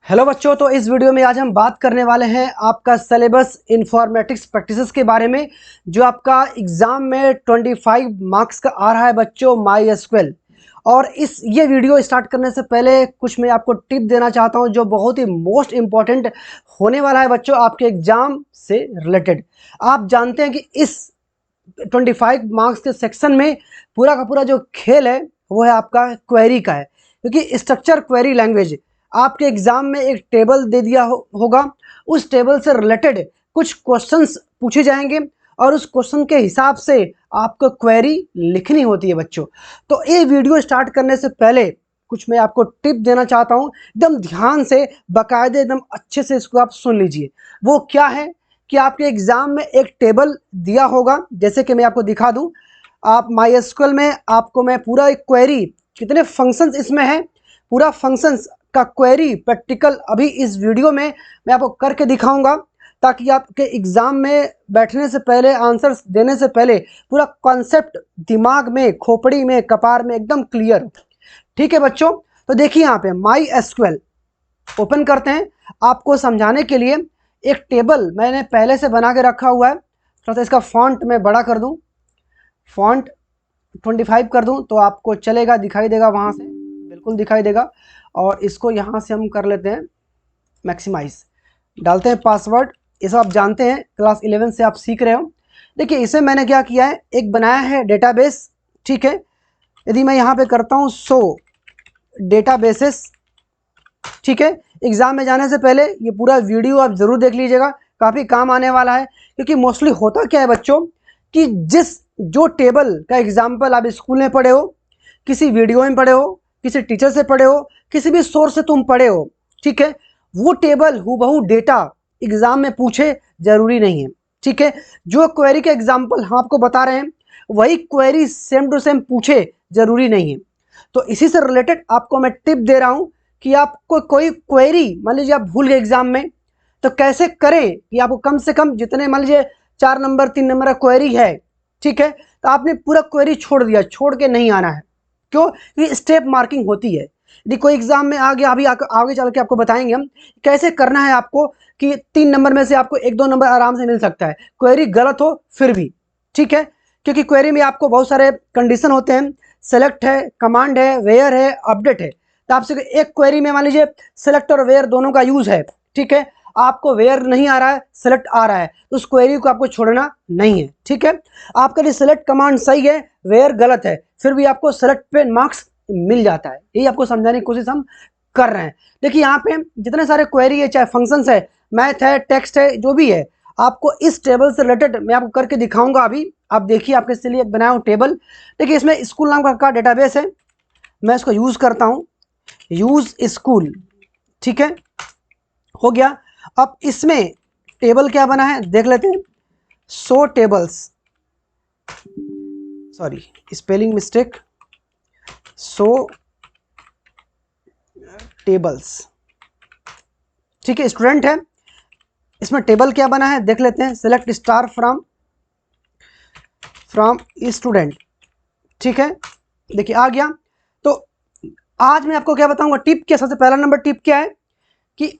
Hello बच्चों, तो इस वीडियो में आज हम बात करने वाले हैं आपका सिलेबस इन्फॉर्मेटिक्स प्रैक्टिसेस के बारे में, जो आपका एग्जाम में 25 मार्क्स का आ रहा है बच्चों, माई एसक्यूएल। और ये वीडियो स्टार्ट करने से पहले कुछ मैं आपको टिप देना चाहता हूं, जो बहुत ही मोस्ट इम्पॉर्टेंट होने वाला है बच्चों आपके एग्जाम से रिलेटेड। आप जानते हैं कि इस 25 मार्क्स के सेक्शन में पूरा का पूरा जो खेल है वो है आपका क्वेरी का है, क्योंकि स्ट्रक्चर क्वेरी लैंग्वेज आपके एग्जाम में एक टेबल दे दिया होगा। उस टेबल से रिलेटेड कुछ क्वेश्चंस पूछे जाएंगे और उस क्वेश्चन के हिसाब से आपको क्वेरी लिखनी होती है बच्चों। तो ये वीडियो स्टार्ट करने से पहले कुछ मैं आपको टिप देना चाहता हूँ, एकदम ध्यान से बाकायदे एकदम अच्छे से इसको आप सुन लीजिए। वो क्या है कि आपके एग्जाम में एक टेबल दिया होगा, जैसे कि मैं आपको दिखा दूं। आप माई एसक्यूएल में आपको मैं पूरा एक क्वेरी, कितने फंक्शंस इसमें है, पूरा फंक्शंस का क्वेरी प्रैक्टिकल अभी इस वीडियो में मैं आपको करके दिखाऊंगा, ताकि आपके एग्जाम में बैठने से पहले, आंसर्स देने से पहले पूरा कॉन्सेप्ट दिमाग में, खोपड़ी में, कपार में एकदम क्लियर हो। ठीक है बच्चों, तो देखिए यहाँ पे माई एसक्यूएल ओपन करते हैं। आपको समझाने के लिए एक टेबल मैंने पहले से बना के रखा हुआ है। थोड़ा सा इसका फॉन्ट मैं बड़ा कर दूं, फॉन्ट 25 कर दूं तो आपको चलेगा, दिखाई देगा, वहाँ से बिल्कुल दिखाई देगा। और इसको यहाँ से हम कर लेते हैं मैक्सिमाइज, डालते हैं पासवर्ड। ये सब आप जानते हैं, क्लास 11 से आप सीख रहे हो। देखिए इसे मैंने क्या किया है, एक बनाया है डेटाबेस। ठीक है, यदि मैं यहाँ पे करता हूँ शो डेटाबेसेस, ठीक है, एग्जाम में जाने से पहले ये पूरा वीडियो आप जरूर देख लीजिएगा, काफ़ी काम आने वाला है। क्योंकि मोस्टली होता क्या है बच्चों कि जो टेबल का एग्जाम्पल आप स्कूल में पढ़े हो, किसी वीडियो में पढ़े हो, किसी टीचर से पढ़े हो, किसी भी सोर्स से तुम पढ़े हो, ठीक है, वो टेबल हूबहू डेटा एग्जाम में पूछे जरूरी नहीं है। ठीक है, जो क्वेरी के एग्जाम्पल हम आपको बता रहे हैं वही क्वेरी सेम टू सेम पूछे जरूरी नहीं है। तो इसी से रिलेटेड आपको मैं टिप दे रहा हूं कि आपको कोई क्वेरी मान लीजिए आप भूल गए एग्जाम में, तो कैसे करें कि आपको कम से कम जितने मान लीजिए 4 नंबर 3 नंबर का क्वेरी है, ठीक है, तो आपने पूरा क्वेरी छोड़ दिया, छोड़ के नहीं आना है। क्यों? क्योंकि स्टेप मार्किंग होती है। यदि कोई एग्जाम में आ गया, अभी आगे चल के आपको बताएंगे हम कैसे करना है आपको, कि 3 नंबर में से आपको 1-2 नंबर आराम से मिल सकता है, क्वेरी गलत हो फिर भी। ठीक है, क्योंकि क्वेरी में आपको बहुत सारे कंडीशन होते हैं, सेलेक्ट है, कमांड है, वेयर है, अपडेट है। तो आपसे एक क्वेरी में मान लीजिए सेलेक्ट और वेयर दोनों का यूज है, ठीक है, आपको वेयर नहीं आ रहा है, सेलेक्ट आ रहा है, तो उस क्वेरी को आपको छोड़ना नहीं है। ठीक है, आपका जो सेलेक्ट कमांड सही है, वेयर गलत है, फिर भी आपको सेलेक्ट पे मार्क्स मिल जाता है। यही आपको समझाने की कोशिश हम कर रहे हैं। देखिए यहाँ पे जितने सारे क्वेरी है, चाहे फंक्शंस है, मैथ है, टेक्स्ट है, जो भी है, आपको इस टेबल से रिलेटेड मैं आपको करके दिखाऊंगा। अभी आप देखिए, आपके लिए बनाया हूँ टेबल। देखिए इसमें स्कूल नाम का डेटाबेस है, मैं इसको यूज करता हूँ, यूज स्कूल। ठीक है, हो गया। अब इसमें टेबल क्या बना है देख लेते हैं, show tables, sorry spelling mistake, show tables. ठीक है, स्टूडेंट है, इसमें टेबल क्या बना है देख लेते हैं, सेलेक्ट स्टार फ्रॉम स्टूडेंट। ठीक है, देखिए आ गया। तो आज मैं आपको क्या बताऊंगा, टिप क्या, सबसे पहला नंबर टिप क्या है कि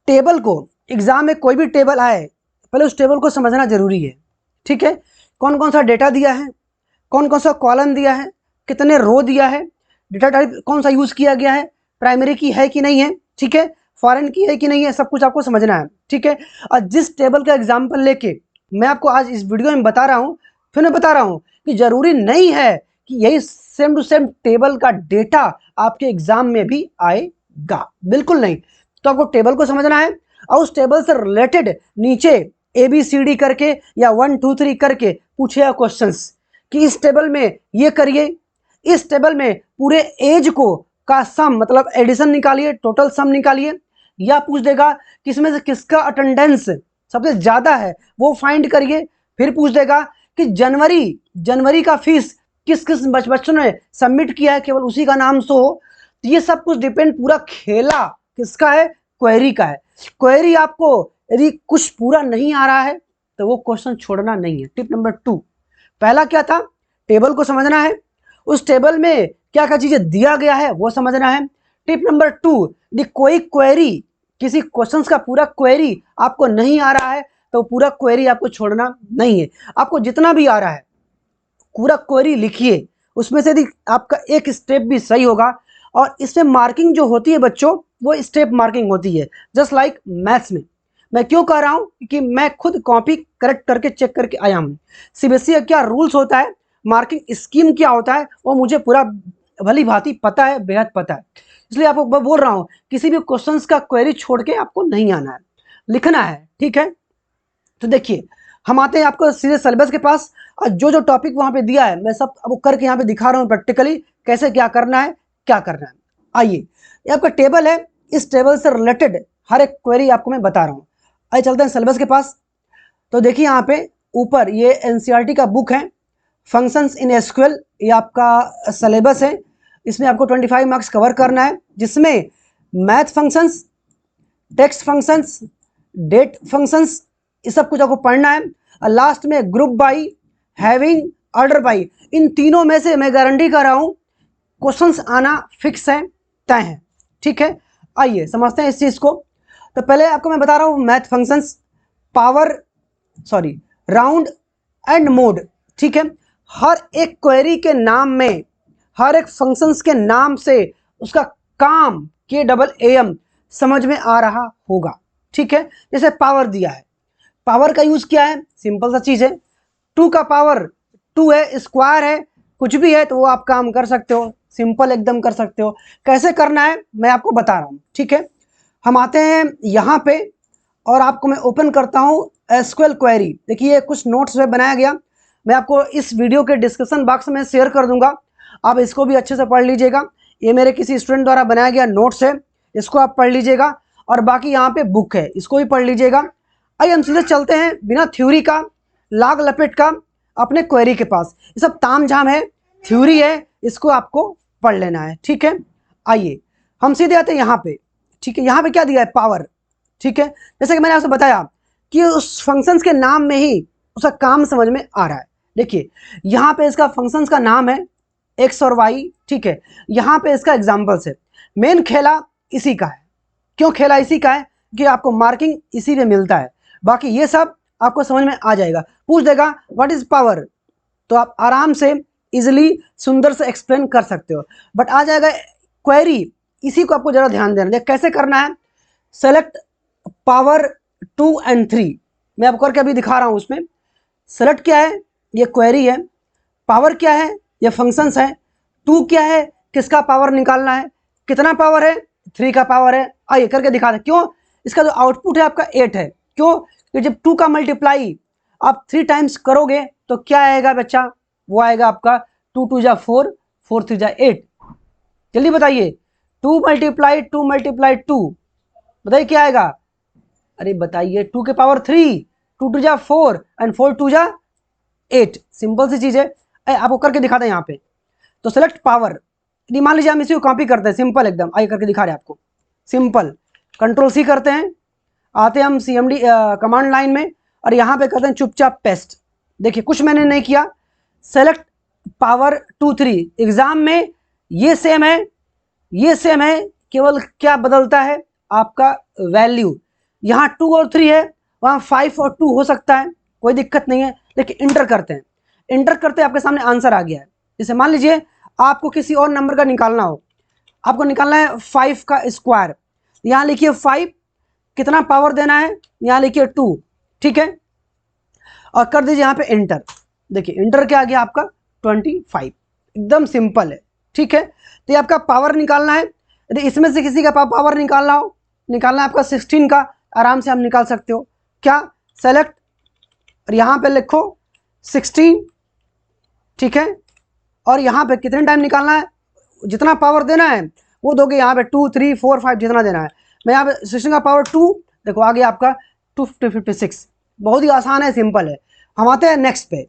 टेबल को, एग्जाम में कोई भी टेबल आए पहले उस टेबल को समझना जरूरी है। ठीक है, कौन कौन सा डेटा दिया है, कौन कौन सा कॉलम दिया है, कितने रो दिया है, डेटा टाइप कौन सा यूज किया गया है, प्राइमरी की है कि नहीं है, ठीक है, फॉरेन की है कि नहीं है, सब कुछ आपको समझना है। ठीक है, और जिस टेबल का एग्जाम्पल लेके मैं आपको आज इस वीडियो में बता रहा हूँ, फिर मैं बता रहा हूँ कि जरूरी नहीं है कि यही सेम टू सेम टेबल का डेटा आपके एग्जाम में भी आएगा, बिल्कुल नहीं। तो आपको टेबल को समझना है और उस टेबल से रिलेटेड नीचे ABCD करके या 1 2 3 करके पूछेगा क्वेश्चंस कि इस टेबल में ये करिए, इस टेबल में पूरे एज को का सम मतलब एडिशन निकालिए, टोटल सम निकालिए। या पूछ देगा कि इसमें से किसका अटेंडेंस सबसे ज्यादा है वो फाइंड करिए। फिर पूछ देगा कि जनवरी का फीस किस किस बच्चों ने सबमिट किया है, केवल उसी का नाम शो हो। तो ये सब कुछ डिपेंड, पूरा खेला किसका है, क्वेरी का है। क्वेरी आपको यदि कुछ पूरा नहीं आ रहा है तो वो क्वेश्चन छोड़ना नहीं है। टिप नंबर 2, पहला क्या था, टेबल को समझना है, उस टेबल में क्या क्या चीजें दिया गया है वो समझना है। टिप नंबर 2, कोई क्वेरी किसी क्वेश्चंस का पूरा क्वेरी आपको नहीं आ रहा है तो पूरा क्वेरी आपको छोड़ना नहीं है। आपको जितना भी आ रहा है पूरा क्वेरी लिखिए, उसमें से यदि आपका एक स्टेप भी सही होगा, और इसमें मार्किंग जो होती है बच्चों वो स्टेप मार्किंग होती है, जस्ट लाइक मैथ्स में। मैं क्यों कह रहा हूँ कि मैं खुद कॉपी करेक्ट करके चेक करके आया हूँ। सीबीएसई का क्या रूल्स होता है, मार्किंग स्कीम क्या होता है, वो मुझे पूरा भली भांति पता है, बेहद पता है। इसलिए आपको मैं बोल रहा हूँ किसी भी क्वेश्चंस का क्वेरी छोड़ के आपको नहीं आना है, लिखना है, ठीक है। तो देखिए हम आते हैं आपको सीधे सिलेबस के पास, और जो जो टॉपिक वहां पे दिया है मैं सब अब करके यहाँ पे दिखा रहा हूँ प्रैक्टिकली कैसे क्या करना है क्या करना है। आइए ये आपका टेबल है, इस टेबल से रिलेटेड हर एक क्वेरी आपको मैं बता रहा हूँ। आइए चलते हैं सिलेबस के पास। तो देखिए यहाँ पे ऊपर ये एनसीईआरटी का बुक है, फंक्शंस इन एसक्यूएल, ये आपका सिलेबस है। इसमें आपको 25 मार्क्स कवर करना है, जिसमें math functions, text functions, date functions, ये सब कुछ आपको पढ़ना है। और लास्ट में group by, having, order by, इन तीनों में से मैं गारंटी कर रहा हूँ क्वेश्चंस आना फिक्स है, तय है, ठीक है। आइए समझते हैं इस चीज़ को। तो पहले आपको मैं बता रहा हूँ math functions, round and mode, ठीक है। हर एक क्वेरी के नाम में, हर एक फंक्शंस के नाम से उसका काम KAAM समझ में आ रहा होगा, ठीक है। जैसे पावर दिया है, पावर का यूज क्या है, सिंपल सा चीज है, 2 का पावर 2 है, स्क्वायर है, कुछ भी है तो वो आप काम कर सकते हो, सिंपल एकदम कर सकते हो। कैसे करना है मैं आपको बता रहा हूँ, ठीक है। हम आते हैं यहाँ पे और आपको मैं ओपन करता हूँ एसक्यूएल क्वेरी। देखिए कुछ नोट्स में बनाया गया, मैं आपको इस वीडियो के डिस्क्रिप्शन बॉक्स में शेयर कर दूंगा, आप इसको भी अच्छे से पढ़ लीजिएगा। ये मेरे किसी स्टूडेंट द्वारा बनाया गया नोट्स है, इसको आप पढ़ लीजिएगा, और बाकी यहाँ पे बुक है, इसको भी पढ़ लीजिएगा। आइए हम सीधे चलते हैं बिना थ्योरी का, लाग लपेट का, अपने क्वेरी के पास। ये सब ताम झाम है, थ्योरी है, इसको आपको पढ़ लेना है, ठीक है। आइए हम सीधे आते हैं यहाँ पे, ठीक है। यहाँ पे क्या दिया है, पावर, ठीक है। जैसे कि मैंने आपसे बताया कि उस फंक्शंस के नाम में ही उसका काम समझ में आ रहा है। देखिए यहाँ पे इसका फंक्शंस का नाम है एक्स और वाई, ठीक है। यहाँ पे इसका एग्जाम्पल्स है, मेन खेला इसी का है। क्यों खेला इसी का है कि आपको मार्किंग इसी में मिलता है, बाकी ये सब आपको समझ में आ जाएगा। पूछ देगा व्हाट इज पावर, तो आप आराम से इजिली सुंदर से एक्सप्लेन कर सकते हो। बट आ जाएगा क्वेरी, इसी को आपको जरा ध्यान देना है। कैसे करना है, सेलेक्ट पावर 2 and 3, मैं आपको करके अभी दिखा रहा हूं। उसमें सेलेक्ट क्या है, ये क्वेरी है, पावर क्या है, ये फंक्शंस है, 2 क्या है, किसका पावर निकालना है, कितना पावर है, 3 का पावर है। आइए करके दिखा दें। क्यों, इसका जो आउटपुट है आपका 8 है। क्यों, कि जब 2 का मल्टीप्लाई आप 3 टाइम्स करोगे तो क्या आएगा बच्चा, वो आएगा आपका 2 2 जा 4, 4 3 जा 8। जल्दी बताइए, 2 मल्टीप्लाई 2 मल्टीप्लाई 2, बताइए क्या आएगा। अरे बताइए, 2 के पावर 3, 2 2 जा 4 एंड 4 2 जा 8। सिंपल सी चीज है, आपको करके दिखाते हैं यहाँ पे। तो सेलेक्ट पावर, मान लीजिए हम इसी को कॉपी करते हैं, सिंपल एकदम। आइए करके दिखा रहे हैं आपको, सिंपल। कंट्रोल-C करते हैं, आते हैं हम CMD कमांड लाइन में, और यहाँ पे करते हैं चुपचाप पेस्ट। देखिए कुछ मैंने नहीं किया, सेलेक्ट पावर 2 3। एग्जाम में ये सेम है, ये सेम है, केवल क्या बदलता है आपका वैल्यू। यहाँ 2 और 3 है, वहाँ 5 और 2 हो सकता है, कोई दिक्कत नहीं है। लेकिन इंटर करते हैं, इंटर करते आपके सामने आंसर आ गया है। जैसे मान लीजिए आपको किसी और नंबर का निकालना हो, आपको निकालना है 5 का स्क्वायर, यहाँ लिखिए 5, कितना पावर देना है, यहाँ लिखिए 2, ठीक है, और कर दीजिए यहाँ पे इंटर। देखिए इंटर क्या आ गया आपका 25, एकदम सिंपल है, ठीक है। तो ये आपका पावर निकालना है। यदि इसमें से किसी का पावर निकालना हो, निकालना है आपका 16 का, आराम से हम निकाल सकते हो। क्या, सेलेक्ट और यहाँ पे लिखो 16, ठीक है, और यहाँ पे कितने टाइम निकालना है, जितना पावर देना है वो दोगे, यहाँ पे 2 3 4 5 जितना देना है। मैं यहाँ पे 16 का पावर 2, देखो आ गया आपका 256। बहुत ही आसान है, सिंपल है। हम आते हैं नेक्स्ट पे।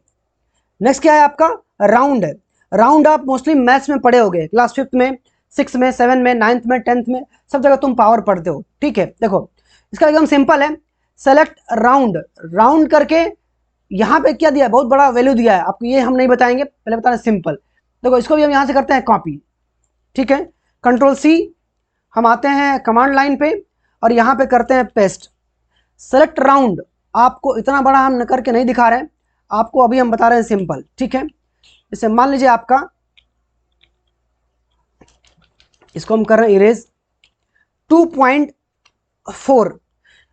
नेक्स्ट क्या है आपका, राउंड है। राउंड आप मोस्टली मैथ्स में पढ़े होगे, क्लास 5th में, 6 में, 7 में, 9th में, 10th में, सब जगह तुम पावर पढ़ते हो, ठीक है। देखो इसका एकदम सिंपल है, सेलेक्ट राउंड, राउंड करके यहाँ पे क्या दिया है, बहुत बड़ा वैल्यू दिया है आपको, ये हम नहीं बताएंगे, पहले बताना सिंपल। देखो इसको भी हम यहाँ से करते हैं कॉपी, ठीक है, कंट्रोल-C। हम आते हैं कमांड लाइन पे, और यहाँ पे करते हैं पेस्ट। सेलेक्ट राउंड, आपको इतना बड़ा हम करके नहीं दिखा रहे हैं, आपको अभी हम बता रहे हैं सिंपल, ठीक है। जैसे मान लीजिए आपका, इसको हम कर रहे हैं इरेज 2.4,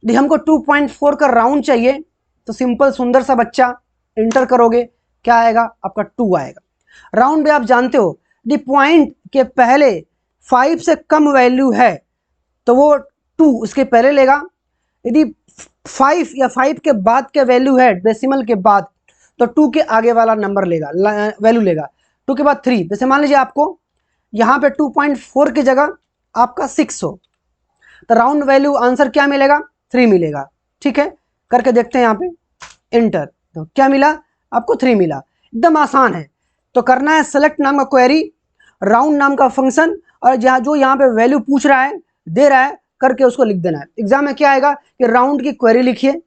यदि हमको 2.4 का राउंड चाहिए तो सिंपल सुंदर सा बच्चा इंटर करोगे, क्या आएगा आपका 2 आएगा। राउंड में आप जानते हो यदि पॉइंट के पहले 5 से कम वैल्यू है तो वो 2 उसके पहले लेगा, यदि 5 या 5 के बाद के वैल्यू है डेसिमल के बाद तो 2 के आगे वाला नंबर लेगा, वैल्यू लेगा। 2 के बाद 3, जैसे मान लीजिए आपको यहाँ पे 2.4 की जगह आपका 6 हो तो राउंड वैल्यू आंसर क्या मिलेगा, 3 मिलेगा, ठीक है। करके देखते हैं यहाँ पे इंटर, तो क्या मिला आपको 3 मिला। एकदम आसान है। तो करना है सेलेक्ट नाम का क्वेरी, राउंड नाम का फंक्शन, और जो यहाँ पे वैल्यू पूछ रहा है दे रहा है करके उसको लिख देना है। एग्जाम में क्या आएगा कि राउंड की क्वेरी लिखिए,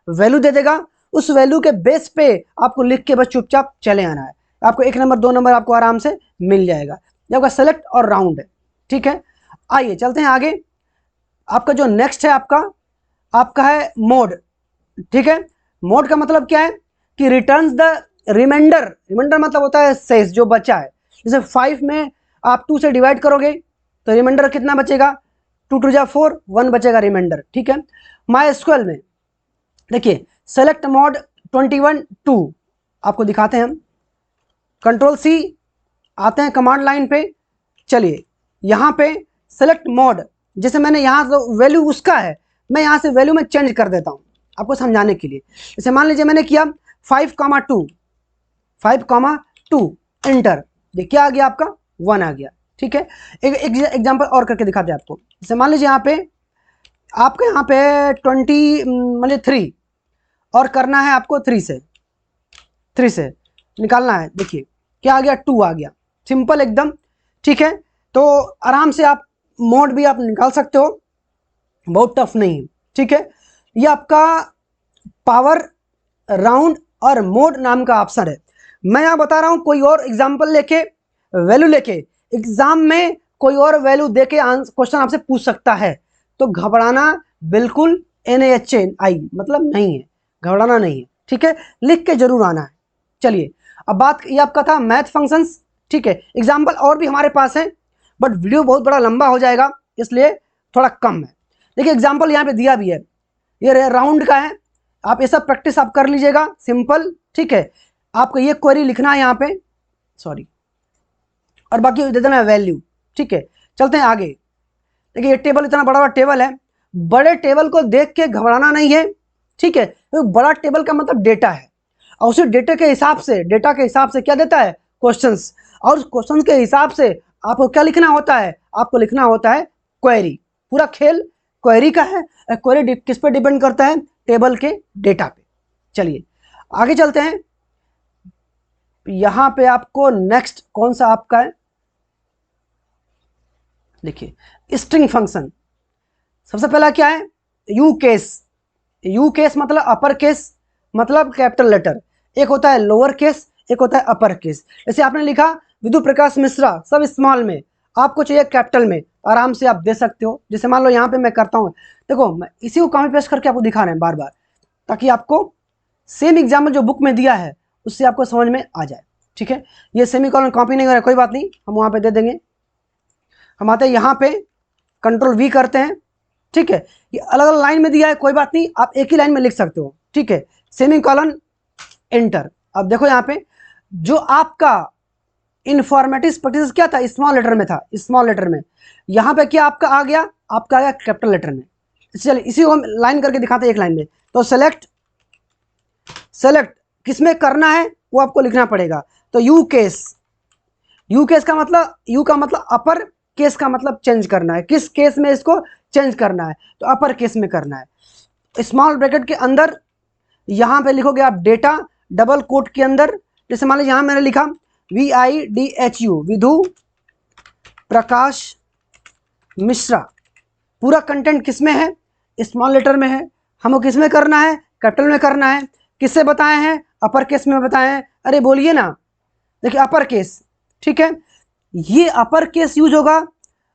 वैल्यू दे देगा, उस वैल्यू के बेस पे आपको लिख के बस चुपचाप चले आना है, आपको 1 नंबर 2 नंबर आपको आराम से मिल जाएगा। ये आपका सेलेक्ट और राउंड है, ठीक है। आइए चलते हैं आगे। आपका जो नेक्स्ट है आपका है मोड, ठीक है। मोड का मतलब क्या है कि रिटर्न्स द रिमाइंडर, रिमाइंडर मतलब होता है शेष जो बचा है। जैसे 5 में आप 2 से डिवाइड करोगे तो रिमाइंडर कितना बचेगा, 2 2 जा 4, 1 बचेगा रिमाइंडर, ठीक है। MySQL में देखिए सेलेक्ट मोड 21.2 आपको दिखाते हैं हम, Ctrl+C आते हैं कमांड लाइन पे। चलिए यहाँ पे सेलेक्ट मोड, जैसे मैंने यहाँ तो वैल्यू उसका है, मैं यहाँ से वैल्यू में चेंज कर देता हूँ आपको समझाने के लिए। जैसे मान लीजिए मैंने किया 5,2 इंटर, ये क्या आ गया आपका 1 आ गया, ठीक है। एक एग्जांपल और करके दिखाते हैं आपको। जैसे मान लीजिए यहाँ पे आपके यहाँ पे 20 मान लीजिए 3 और करना है आपको 3 से निकालना है, देखिए क्या आ गया 2 आ गया, सिंपल एकदम, ठीक है। तो आराम से आप मोड भी आप निकाल सकते हो, बहुत टफ नहीं है, ठीक है। ये आपका पावर, राउंड और मोड नाम का ऑप्शन है। मैं यहाँ बता रहा हूँ, कोई और एग्जांपल लेके वैल्यू लेके एग्जाम में कोई और वैल्यू देके क्वेश्चन आपसे पूछ सकता है, तो घबराना बिल्कुल NaHI मतलब नहीं है, घबराना नहीं है, ठीक है। लिख के जरूर आना है। चलिए अब बात, ये आपका था मैथ फंक्शंस, ठीक है। एग्जाम्पल और भी हमारे पास है बट वीडियो बहुत बड़ा लंबा हो जाएगा इसलिए थोड़ा कम है। देखिए एग्जाम्पल यहाँ पे दिया भी है, ये राउंड का है, आप ये सब प्रैक्टिस आप कर लीजिएगा सिंपल, ठीक है। आपको ये क्वेरी लिखना है यहाँ पे, सॉरी, और बाकी दे देना वैल्यू, ठीक है। चलते हैं आगे। देखिए ये टेबल इतना बड़ा टेबल है, बड़े टेबल को देख के घबराना नहीं है, ठीक है। तो बड़ा टेबल का मतलब डेटा है, और उसी डेटा के हिसाब से क्या देता है क्वेश्चंस, और उस क्वेश्चन के हिसाब से आपको क्या लिखना होता है, आपको लिखना होता है क्वेरी। पूरा खेल क्वेरी का है। क्वेरी किस पे डिपेंड करता है, टेबल के डेटा पे। चलिए आगे चलते हैं। यहां पे आपको नेक्स्ट कौन सा आपका है, देखिए स्ट्रिंग फंक्शन। सबसे पहला क्या है, यू केस मतलब अपर केस मतलब कैपिटल लेटर, एक होता है लोअर केस, एक होता है अपर केस। जैसे आपने लिखा विदु प्रकाश मिश्रा सब स्मॉल में, आपको चाहिए कैपिटल में, आराम से आप दे सकते हो। जैसे मान लो यहाँ पे मैं करता हूँ, देखो मैं इसी को कॉपी पेस्ट करके आपको दिखा रहे हैं बार बार, ताकि आपको सेम एग्जाम्पल जो बुक में दिया है उससे आपको समझ में आ जाए, ठीक है। ये सेमीकोलन कॉपी नहीं हो रहा है, कोई बात नहीं, हम वहाँ पे दे देंगे। हम आते हैं यहाँ पे Ctrl+V करते हैं, ठीक है। ये अलग अलग लाइन में दिया है, कोई बात नहीं, आप एक ही लाइन में लिख सकते हो, ठीक है। Semicolon enter. अब देखो यहाँ पे जो आपका इन्फॉर्मेटिक्स प्रैक्टिस क्या था, स्मॉल लेटर में था, स्मॉल लेटर में, यहाँ पे क्या आपका आ गया, आपका आ गया कैपिटल लेटर में। चलिए इसी को हम लाइन करके दिखाते हैं एक लाइन में। तो सेलेक्ट किस में करना है वो आपको लिखना पड़ेगा। तो यू केस का मतलब अपर, केस का मतलब चेंज करना है, किस केस में इसको चेंज करना है, तो अपर केस में करना है। स्मॉल ब्रैकेट के अंदर यहाँ पे लिखोगे आप डेटा, डबल कोट के अंदर, जैसे मान लीजिए यहाँ मैंने लिखा VIDHU विधु प्रकाश मिश्रा, पूरा कंटेंट किस में है, स्मॉल लेटर में है। हमको किस में करना है, कैपिटल में करना है। किससे बताए हैं, अपर केस में बताए हैं। अरे बोलिए ना, देखिए अपर केस, ठीक है। ये अपर केस यूज होगा,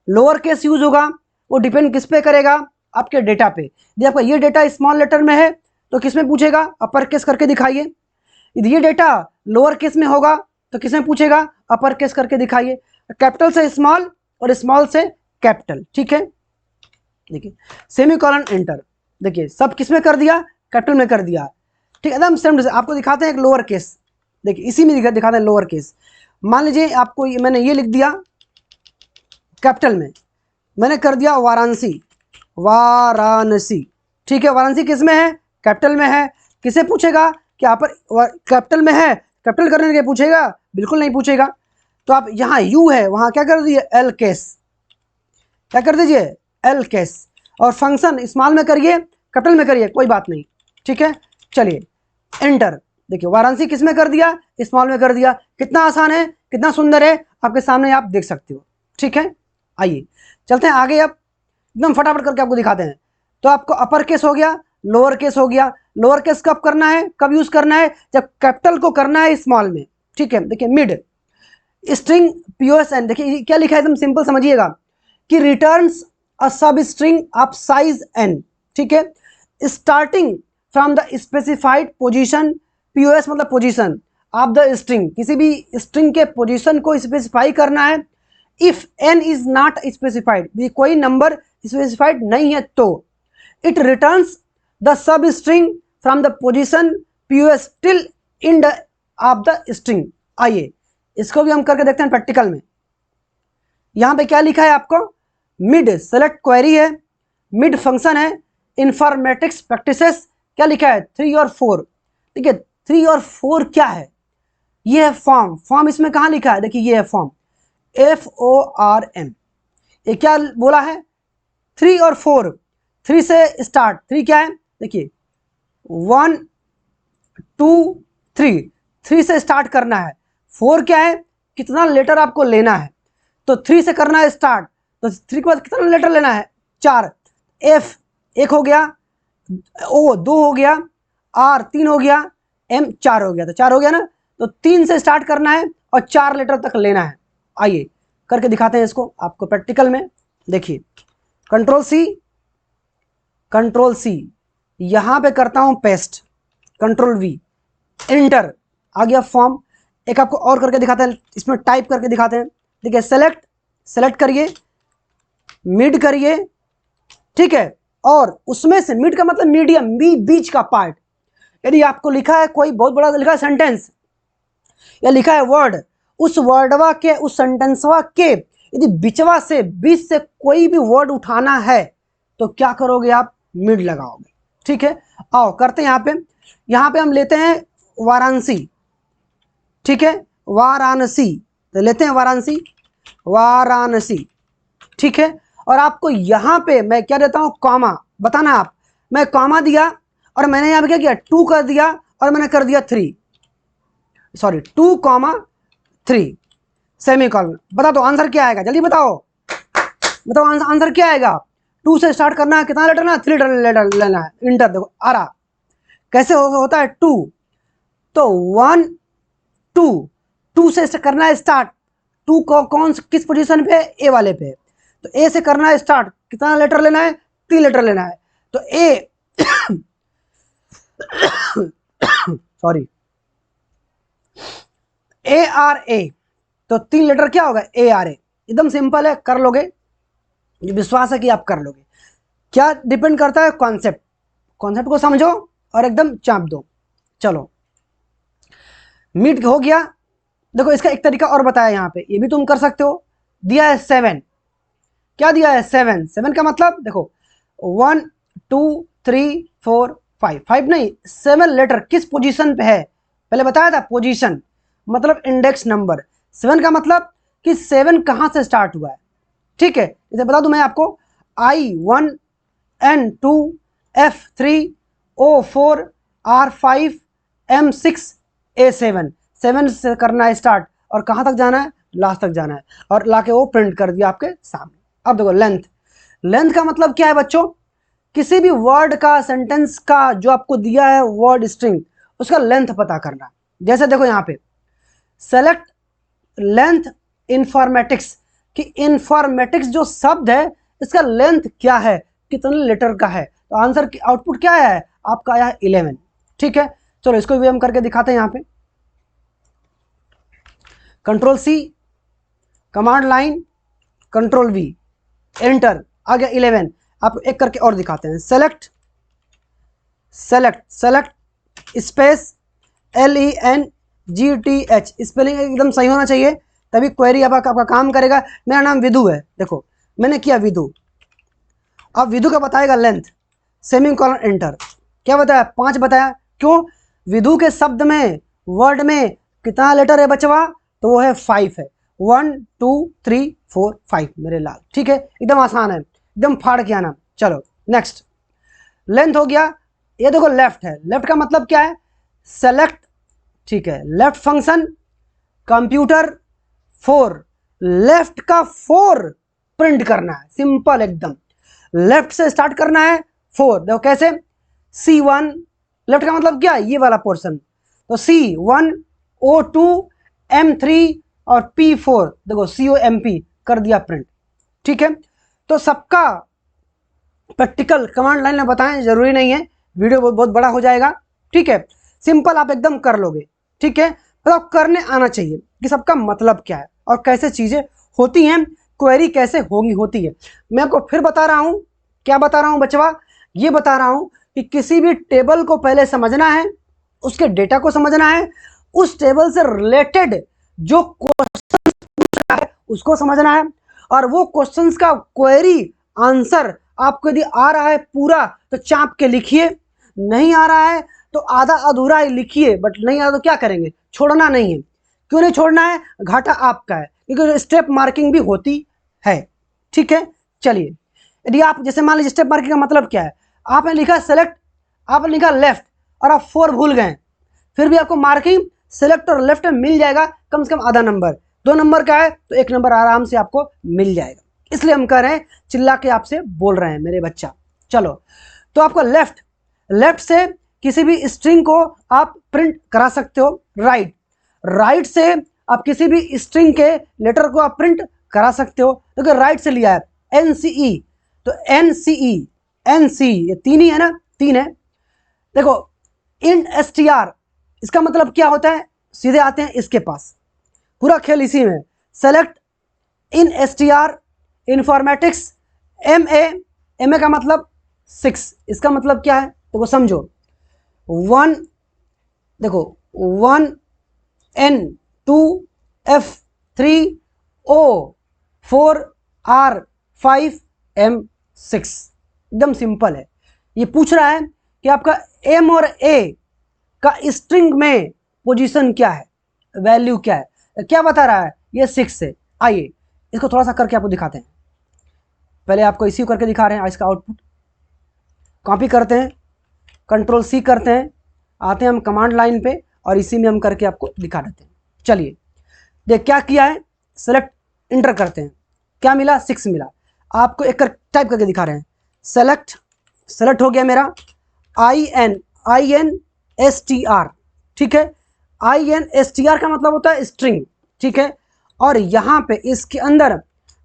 लोअर केस यूज होगा, वो डिपेंड किस पे करेगा, आपके डेटा पे। यदि आपका ये डेटा स्मॉल लेटर में है तो किस में पूछेगा, अपर केस करके दिखाइए। यदि ये डेटा लोअर केस में होगा तो किस में पूछेगा, अपर केस करके दिखाइए। कैपिटल से स्मॉल और स्मॉल से कैपिटल, ठीक है। देखिए सेमीकोलन एंटर, देखिए सब किस में कर दिया, कैपिटल में कर दिया, ठीक है। एकदम सेम। आपको दिखाते हैं एक लोअर केस, देखिए इसी में दिखाते हैं लोअर केस। मान लीजिए आपको मैंने ये लिख दिया कैपिटल में, मैंने कर दिया वाराणसी, वाराणसी, ठीक है। वाराणसी किस में है, कैपिटल में है। किसे पूछेगा कि यहाँ पर कैपिटल में है, कैपिटल करने के पूछेगा, बिल्कुल नहीं पूछेगा। तो आप यहाँ यू है वहाँ क्या कर दीजिए, एल केस, क्या कर दीजिए, एल केस। और फंक्शन स्मॉल में करिए, कैपिटल में करिए, कोई बात नहीं, ठीक है। चलिए एंटर, देखिए वाराणसी किस में कर दिया, स्मॉल में कर दिया। कितना आसान है, कितना सुंदर है, आपके सामने आप देख सकते हो, ठीक है। आइए चलते हैं आगे, अब एकदम फटाफट करके आपको दिखाते हैं। तो आपको अपर केस हो गया, लोअर केस हो गया। लोअर केस कब करना है, कब यूज करना है, जब कैपिटल को करना है स्मॉल में, ठीक है। देखिए मिड स्ट्रिंग POSN, देखिए क्या लिखा है, एकदम सिंपल समझिएगा कि रिटर्न्स अ सब स्ट्रिंग ऑफ साइज n, ठीक है, starting from the specified position. POS मतलब पोजीशन ऑफ द स्ट्रिंग, किसी भी स्ट्रिंग के पोजीशन को स्पेसिफाई करना है। If n is not specified, कोई नंबर स्पेसिफाइड नहीं है तो it returns the sub string from the position POS till end of the string. आइए इसको भी हम करके देखते हैं प्रैक्टिकल में। यहां पे क्या लिखा है आपको, मिड सेलेक्ट क्वेरी है, मिड फंक्शन है, इंफॉर्मेटिक्स प्रैक्टिसेस, क्या लिखा है 3 और 4, ठीक है। 3 और 4 क्या है, ये है फॉर्म, फॉर्म इसमें कहां लिखा है, देखिए ये है फॉर्म, FORM। ये क्या बोला है, 3 और 4, 3 से स्टार्ट, 3 क्या है, देखिए 1 2 3, 3 से स्टार्ट करना है। 4 क्या है, कितना लेटर आपको लेना है, तो 3 से करना है स्टार्ट, तो 3 के बाद कितना लेटर लेना है, 4। F 1 हो गया, O 2 हो गया, R 3 हो गया, M 4 हो गया, तो 4 हो गया ना। तो 3 से स्टार्ट करना है और 4 लेटर तक लेना है। आइए करके दिखाते हैं इसको आपको प्रैक्टिकल में। देखिए कंट्रोल सी, यहां पे करता हूं पेस्ट, कंट्रोल V, एंटर, आ गया फॉर्म। एक आपको और करके दिखाते हैं, इसमें टाइप करके दिखाते हैं। देखिए सेलेक्ट करिए, मिड करिए, ठीक है। और उसमें से मिड का मतलब मीडियम, बीच का पार्ट। यदि आपको लिखा है कोई बहुत बड़ा लिखा है सेंटेंस या लिखा है वर्ड, उस वर्डवा के, उस सेंटेंसवा के यदि बीचवा से, बीच से कोई भी वर्ड उठाना है तो क्या करोगे आप, मिड लगाओगे, ठीक है। आओ करते हैं यहाँ पे हम लेते हैं वाराणसी, ठीक है, वाराणसी, तो लेते हैं वाराणसी, ठीक है। और आपको यहाँ पे मैं क्या देता हूँ, कॉमा, बताना आप, मैं कॉमा दिया और मैंने यहाँ पे क्या किया, 2 कर दिया और मैंने कर दिया 3, सॉरी 2,3 सेमीकोलन। बता दो आंसर क्या आएगा, जल्दी बताओ आंसर क्या आएगा। 2 से स्टार्ट करना है, कितना लेटर ना, 3 लेटर लेना है। इंटर देखो आ रहा, कैसे होता है 2, तो 1 2 से करना है स्टार्ट। 2 को कौन किस पोजीशन पे, ए वाले पे, तो ए से करना है स्टार्ट, कितना लेटर लेना है, 3 लेटर लेना है। तो ए सॉरी ARA, तो 3 लेटर क्या होगा, ARA। एकदम सिंपल है, कर लोगे, विश्वास है कि आप कर लोगे। क्या डिपेंड करता है, कॉन्सेप्ट को समझो और एकदम चाप दो। चलो मिड हो गया। देखो इसका एक तरीका और बताया यहाँ पे, ये भी तुम कर सकते हो। दिया है 7, क्या दिया है 7 का मतलब देखो 1 2 3 4 5, 5 नहीं 7 लेटर किस पोजीशन पे है, पहले बताया था पोजीशन मतलब इंडेक्स नंबर। 7 का मतलब कि 7 कहाँ से स्टार्ट हुआ है, ठीक है। इसे बता दूं मैं आपको, I1 N2 F3 O4 R5 M6 A7, 7 से करना है स्टार्ट और कहाँ तक जाना है, लास्ट तक जाना है, और लाके वो प्रिंट कर दिया आपके सामने। अब देखो लेंथ का मतलब क्या है बच्चों, किसी भी वर्ड का, सेंटेंस का जो आपको दिया है वर्ड स्ट्रिंग, उसका लेंथ पता करना। जैसे देखो यहाँ पे सेलेक्ट लेंथ इंफॉर्मेटिक्स, कि इंफॉर्मेटिक्स जो शब्द है इसका लेंथ क्या है, कितने लेटर का है। तो आंसर की आउटपुट क्या आया है आपका, आया है 11। ठीक है, चलो इसको भी हम करके दिखाते हैं। यहाँ पे control C, command line, control V, enter, आ गया 11। आप एक करके और दिखाते हैं। Select select select space LENGTH, spelling एकदम सही होना चाहिए तभी क्वेरी अब आपका काम करेगा। मेरा नाम विदु है, देखो मैंने किया विदु। अब विदु का बताएगा लेंथ, सेमीकोलन, एंटर। क्या बताया, 5 बताया। क्यों, विदु के शब्द में, वर्ड में कितना लेटर है बचवा, तो वो है 5 है। 1 2 3 4 5 मेरे लाल। ठीक है, एकदम आसान है, एकदम फाड़ के आना। चलो नेक्स्ट, लेंथ हो गया। ये देखो लेफ्ट है, लेफ्ट का मतलब क्या है, सेलेक्ट। ठीक है, लेफ्ट फंक्शन कंप्यूटर 4, लेफ्ट का 4 प्रिंट करना है, सिंपल एकदम। लेफ्ट से स्टार्ट करना है 4, देखो कैसे, C1, लेफ्ट का मतलब क्या, ये वाला पोर्शन, तो C1 O2 M3 और P4, देखो COMP कर दिया प्रिंट। ठीक है, तो सबका प्रैक्टिकल कमांड लाइन में बताएं जरूरी नहीं है, वीडियो बहुत बड़ा हो जाएगा। ठीक है, सिंपल आप एकदम कर लोगे। ठीक है, तो करने आना चाहिए कि सबका मतलब क्या है और कैसे चीजें होती हैं, क्वेरी कैसे होती है। मैं आपको फिर बता रहा हूं, क्या बता रहा हूं बचवा, ये बता रहा हूं कि किसी भी टेबल को पहले समझना है, उसके डेटा को समझना है, उस टेबल से रिलेटेड जो क्वेश्चन पूछा है उसको समझना है, और वो क्वेश्चंस का क्वेरी आंसर आपको यदि आ रहा है पूरा तो चाप के लिखिए, नहीं आ रहा है तो आधा अधूरा ही लिखिए, बट नहीं आ रहा तो क्या करेंगे, छोड़ना नहीं है। क्यों नहीं छोड़ना है, घाटा आपका है, क्योंकि स्टेप मार्किंग भी होती है। ठीक है, चलिए, यदि आप जैसे मान लीजिए स्टेप मार्किंग का मतलब क्या है, आपने लिखा सेलेक्ट, आपने लिखा लेफ्ट और आप 4 भूल गए, फिर भी आपको मार्किंग सेलेक्ट और लेफ्ट में मिल जाएगा, कम से कम आधा नंबर। 2 नंबर का है तो 1 नंबर आराम से आपको मिल जाएगा। इसलिए हम कह रहे हैं, चिल्ला के आपसे बोल रहे हैं मेरे बच्चा। चलो, तो आपको लेफ्ट, लेफ्ट से किसी भी स्ट्रिंग को आप प्रिंट करा सकते हो। राइट, राइट से आप किसी भी स्ट्रिंग के लेटर को आप प्रिंट करा सकते हो, क्योंकि राइट से लिया है। NCE, तो NCE NC, ये 3 ही है ना, 3 है। देखो int str, इसका मतलब क्या होता है, सीधे आते हैं इसके पास, पूरा खेल इसी में। Select in str informatics MA का मतलब 6, इसका मतलब क्या है, देखो समझो, 1, देखो 1 N 2 F 3 O 4 R 5 M 6, एकदम सिंपल है। ये पूछ रहा है कि आपका M और A का स्ट्रिंग में पोजीशन क्या है, वैल्यू क्या है, क्या बता रहा है, ये 6 है। आइए इसको थोड़ा सा करके आपको दिखाते हैं, पहले आपको इसी करके दिखा रहे हैं। इसका आउटपुट कॉपी करते हैं, कंट्रोल C करते हैं, आते हैं हम कमांड लाइन पे और इसी में हम करके आपको दिखा देते हैं। चलिए देख क्या किया है, सेलेक्ट, इंटर करते हैं, क्या मिला, 6 मिला। आपको एक टाइप करके दिखा रहे हैं। सेलेक्ट, सेलेक्ट हो गया मेरा, INSTR, ठीक है, INSTR का मतलब होता है स्ट्रिंग। ठीक है, और यहाँ पे इसके अंदर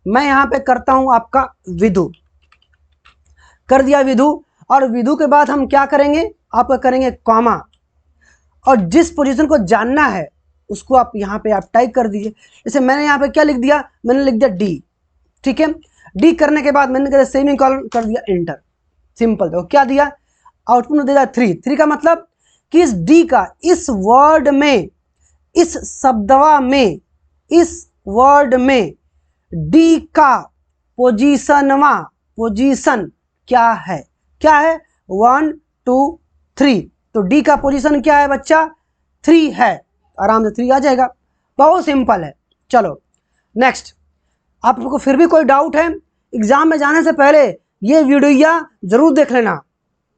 मैं यहाँ पे करता हूँ आपका विदु, कर दिया विदु, और विदु के बाद हम क्या करेंगे, आपका करेंगे कॉमा, और जिस पोजीशन को जानना है उसको आप यहाँ पे आप टाइप कर दीजिए। जैसे मैंने यहाँ पे क्या लिख दिया, मैंने लिख दिया D। ठीक है, D करने के बाद मैंने क्या सेमीकोलन कर दिया, एंटर, सिंपल। देखो क्या दिया, आउटपुट में दिया 3 का मतलब कि इस D का, इस वर्ड में, इस शब्दवा में, इस वर्ड में D का पोजीशनवा, पोजीशन क्या है, क्या है, 1 2 3, तो D का पोजीशन क्या है बच्चा, 3 है, आराम से 3 आ जाएगा, बहुत सिंपल है। चलो नेक्स्ट, आपको फिर भी कोई डाउट है, एग्जाम में जाने से पहले ये वीडियो जरूर देख लेना,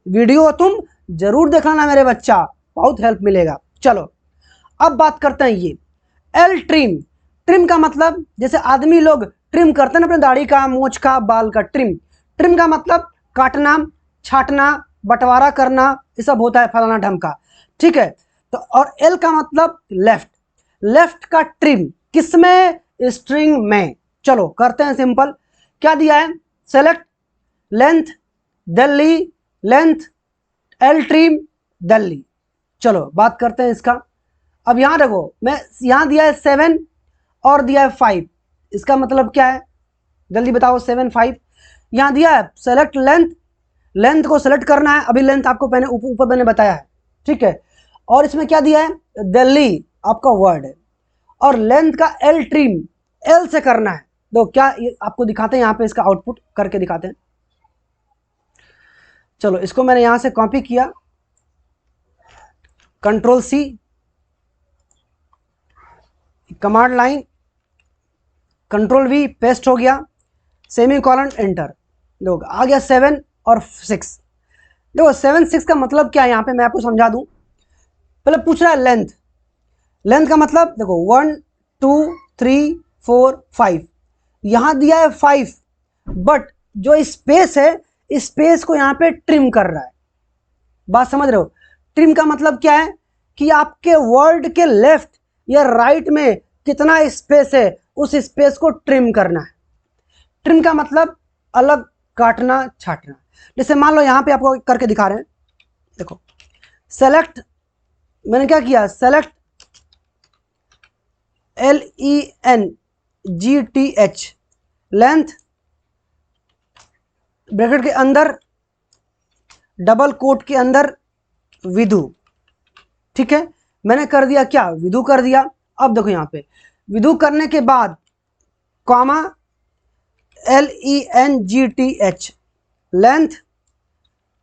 वीडियो तुम जरूर देख लेना मेरे बच्चा, बहुत हेल्प मिलेगा। चलो अब बात करते हैं ये L ट्रिम। ट्रिम का मतलब जैसे आदमी लोग ट्रिम करते हैं ना अपने दाढ़ी का, मूंछ का, बाल का, ट्रिम। ट्रिम का मतलब काटना, छाटना, बंटवारा करना, ये सब होता है फलाना ढंग का। ठीक है, तो और L का मतलब लेफ्ट, लेफ्ट का ट्रिम किसमें, स्ट्रिंग में। चलो करते हैं सिंपल, क्या दिया है, select length Delhi, length L trim Delhi. चलो बात करते हैं इसका। अब यहाँ देखो, मैं यहाँ दिया है 7 और दिया है 5, इसका मतलब क्या है जल्दी बताओ। 7 5 यहाँ दिया है, सेलेक्ट लेंथ, लेंथ को सेलेक्ट करना है। अभी लेंथ आपको मैंने ऊपर मैंने बताया है, ठीक है। और इसमें क्या दिया है, दिल्ली आपका वर्ड है, और लेंथ का एल ट्रिम, एल से करना है। तो क्या ये आपको दिखाते हैं, यहाँ पे इसका आउटपुट करके दिखाते हैं। चलो इसको मैंने यहाँ से कॉपी किया, control C, command line, control V, paste हो गया, सेमी कॉलन एंटर। देखो आ गया 7 और 6। देखो 7 6 का मतलब क्या है, यहाँ पे मैं आपको समझा दूं। पहले पूछ रहा है लेंथ, लेंथ का मतलब देखो 1 2 3 4 5, यहाँ दिया है 5, बट जो स्पेस है, स्पेस को यहाँ पे ट्रिम कर रहा है। बात समझ रहे हो? ट्रिम का मतलब क्या है कि आपके वर्ड के लेफ्ट या राइट में कितना स्पेस है, उस स्पेस को ट्रिम करना है। ट्रिम का मतलब अलग काटना छाटना। जैसे मान लो यहाँ पे आपको करके दिखा रहे हैं, देखो सेलेक्ट, मैंने क्या किया, सेलेक्ट LENGTH, लेंथ ब्रैकेट के अंदर डबल कोट के अंदर विधु, ठीक है। मैंने कर दिया क्या, विधु कर दिया। अब देखो यहाँ पे विधु करने के बाद कॉमा LENGTH, लेंथ